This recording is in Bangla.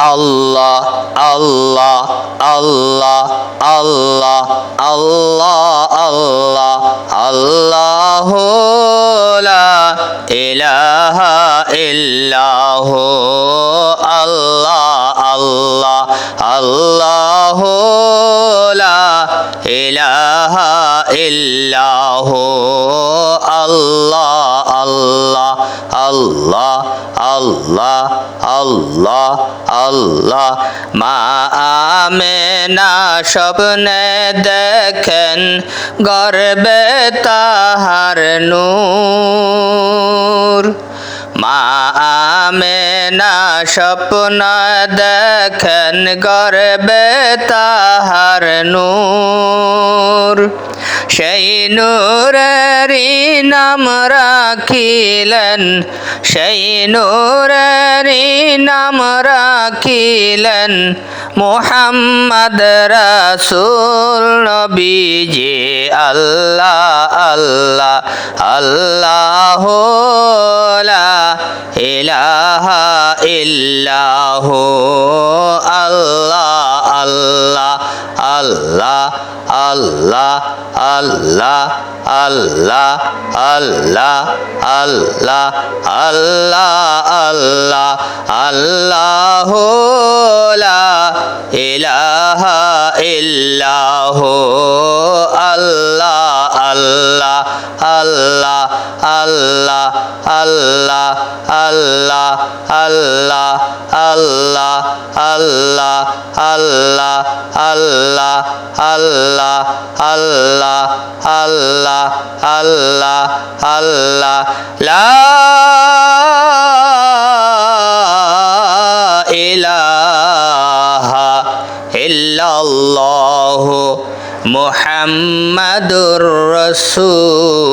আল্লাহ আল্লাহ আল্লাহ আল্লাহ আল্লাহ আল্লাহ আল্লাহু লা ইলাহা ইল্লাহু আল্লাহ আল্লাহ আল্লাহু লা ইলাহা ইল্লাহু আল্লাহ আল্লাহ আল্লাহ আল্লাহ আল্লাহ আল্লাহ মা আমেনা স্বপ্নে দেখেন গর্বে তাহার নূর মা আমেনা স্বপ্ন দেখেন গর্বে তাহার নূর সেই নূরেরই নাম রাখিলেন সেই নূরেরই নাম রাখিলেন মুহাম্মদ রাসূল নবীজি আল্লাহ আল্লাহ আল্লাহু লা ইলাহা ইল্লাহু আল্লাহ আল্লাহ আল্লাহ আল্লাহ আল্লাহ আল্লাহ আল্লাহ আল্লাহ আল্লাহ আল্লাহ আল্লাহু লা ইলাহা ইল্লাহু আল্লাহ আল্লাহ আল্লাহ আল্লাহ আল্লাহ আল্লাহ আল্লাহ আল্লাহ আল্লাহ আল্লাহ আল্লাহ আল্লাহ আল্লাহ আল্লাহ আল্লাহ আল্লাহ লা ইলাহা ইল্লাল্লাহু মুহাম্মাদুর রাসূলুল্লাহ।